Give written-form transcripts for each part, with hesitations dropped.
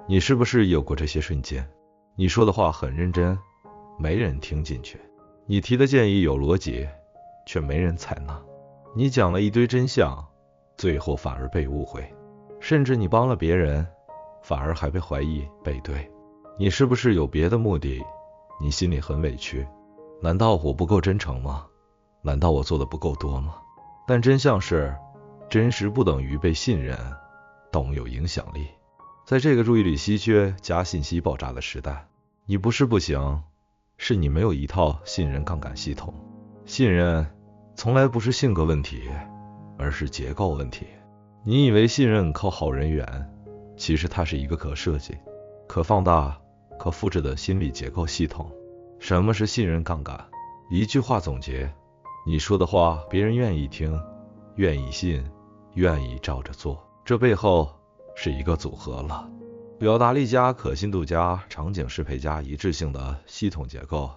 你是不是有过这些瞬间？你说的话很认真，没人听进去；你提的建议有逻辑，却没人采纳；你讲了一堆真相，最后反而被误会；甚至你帮了别人，反而还被怀疑背对。你是不是有别的目的？你心里很委屈，难道我不够真诚吗？难道我做的不够多吗？但真相是，真实不等于被信任，懂有影响力。在这个注意力稀缺加信息爆炸的时代，你不是不行，是你没有一套信任杠杆系统。信任从来不是性格问题，而是结构问题。你以为信任靠好人缘，其实它是一个可设计、可放大、可复制的心理结构系统。什么是信任杠杆？一句话总结：你说的话别人愿意听，愿意信，愿意照着做，这背后是一个组合了。表达力加可信度加场景适配加一致性的系统结构，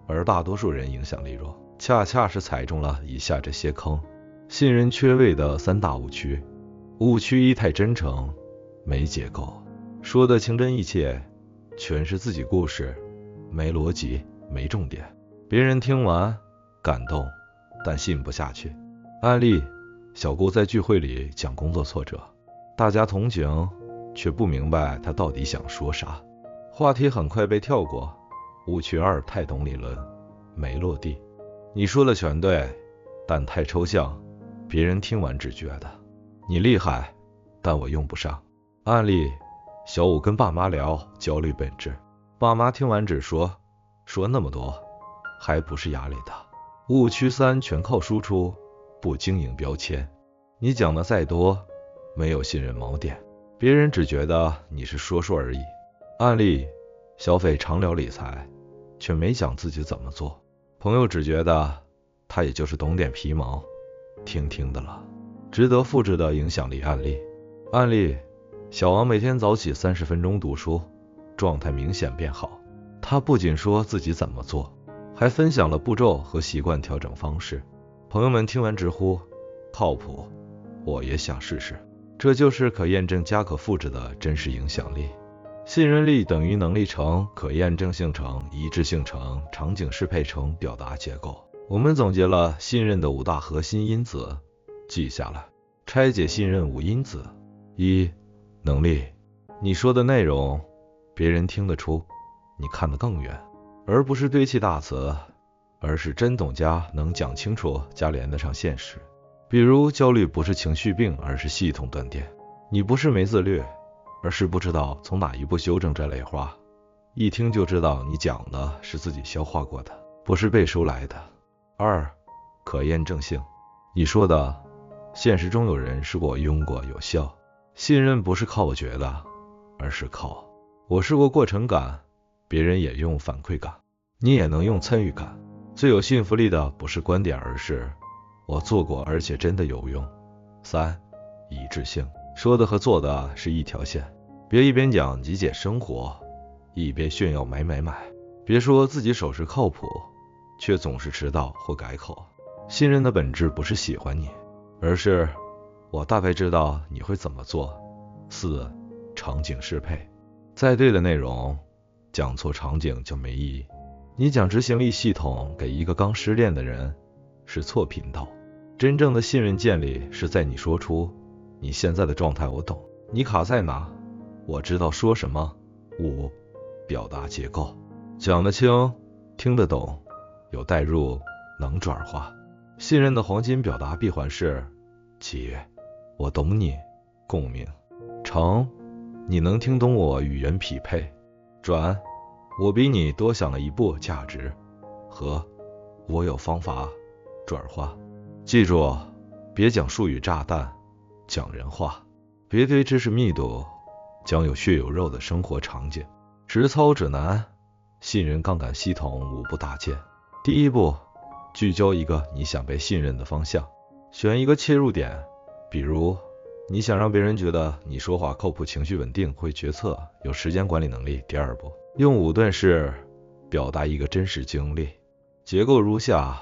而大多数人影响力弱，恰恰是踩中了以下这些坑。信任缺位的三大误区。误区一：太真诚，没结构，说的情真意切，全是自己故事，没逻辑，没重点，别人听完感动，但信不下去。案例：小顾在聚会里讲工作挫折，大家同情，却不明白他到底想说啥，话题很快被跳过。误区二：太懂理论，没落地，你说的全对，但太抽象，别人听完只觉得你厉害，但我用不上。案例：小五跟爸妈聊焦虑本质，爸妈听完只说那么多，还不是压力大。误区三：全靠输出，不经营标签，你讲的再多，没有信任锚点，别人只觉得你是说说而已。案例：小斐常聊理财，却没讲自己怎么做，朋友只觉得他也就是懂点皮毛，听听的了。值得复制的影响力案例。案例：小王每天早起30分钟读书，状态明显变好。他不仅说自己怎么做，还分享了步骤和习惯调整方式。朋友们听完直呼靠谱，我也想试试。这就是可验证加可复制的真实影响力。信任力等于能力乘可验证性乘一致性乘场景适配乘表达结构。我们总结了信任的5大核心因子，记下来。拆解信任5因子。1. 能力，你说的内容别人听得出，你看得更远，而不是堆砌大词，而是真懂加能讲清楚加连得上现实。比如焦虑不是情绪病，而是系统断电。你不是没自律，而是不知道从哪一步修正这类话，一听就知道你讲的是自己消化过的，不是背书来的。2. 可验证性，你说的现实中有人试过用过有效。信任不是靠我觉得，而是靠我试过过程感，别人也用反馈感，你也能用参与感。最有信服力的不是观点，而是我做过而且真的有用。3. 一致性，说的和做的是一条线，别一边讲极简生活，一边炫耀买。别说自己手势靠谱，却总是迟到或改口。信任的本质不是喜欢你，而是我大概知道你会怎么做。4. 场景适配，再对的内容，讲错场景就没意义。你讲执行力系统给一个刚失恋的人，是错频道。真正的信任建立是在你说出你现在的状态我懂，你卡在哪，我知道说什么。5. 表达结构，讲得清，听得懂，有代入，能转化。信任的黄金表达闭环是：起，我懂你，共鸣；承，你能听懂我语言匹配；转，我比你多想了一步价值；和，我有方法转化。记住，别讲术语炸弹，讲人话；别对知识密度，讲有血有肉的生活场景。实操指南：信任杠杆系统5步大件。第1步，聚焦一个你想被信任的方向，选一个切入点，比如你想让别人觉得你说话靠谱，情绪稳定，会决策，有时间管理能力。第2步，用5段式表达一个真实经历，结构如下：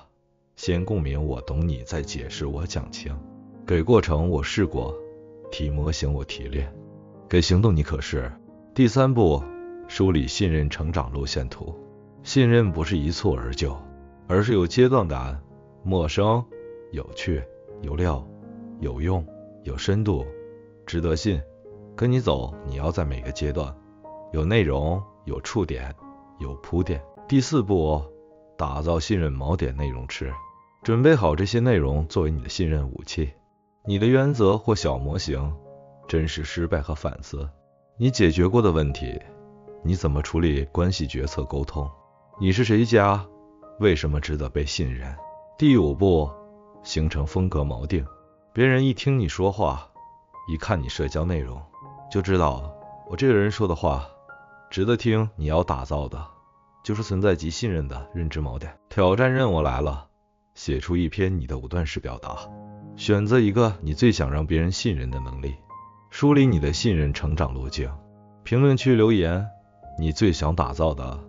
先共鸣我懂你，再解释我讲清，给过程我试过，提模型我提炼，给行动你可视，第3步，梳理信任成长路线图。信任不是一蹴而就，而是有阶段感，陌生、有趣、有料、有用、有深度，值得信。跟你走，你要在每个阶段有内容、有触点、有铺垫。第4步，打造信任锚点内容池，准备好这些内容作为你的信任武器。你的原则或小模型，真实失败和反思，你解决过的问题，你怎么处理关系决策沟通，你是谁家，为什么值得被信任。第5步，形成风格锚定。别人一听你说话，一看你社交内容，就知道我这个人说的话值得听。你要打造的就是存在即信任的认知锚点。挑战任务来了，写出一篇你的5段式表达，选择一个你最想让别人信任的能力，梳理你的信任成长路径。评论区留言，你最想打造的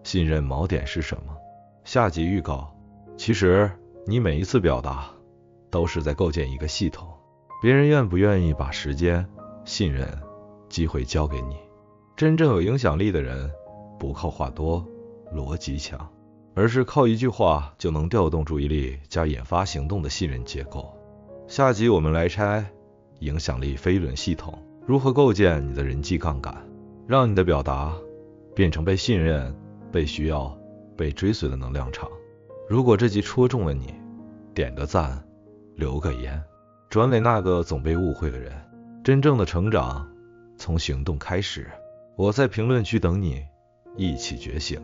信任锚点是什么？下集预告，其实你每一次表达都是在构建一个系统，别人愿不愿意把时间、信任、机会交给你？真正有影响力的人，不靠话多、逻辑强，而是靠一句话就能调动注意力加引发行动的信任结构。下集我们来拆影响力飞轮系统，如何构建你的人际杠杆，让你的表达变成被信任、被需要、被追随的能量场。如果这集戳中了你，点个赞，留个言，转给那个总被误会的人。真正的成长从行动开始，我在评论区等你，一起觉醒。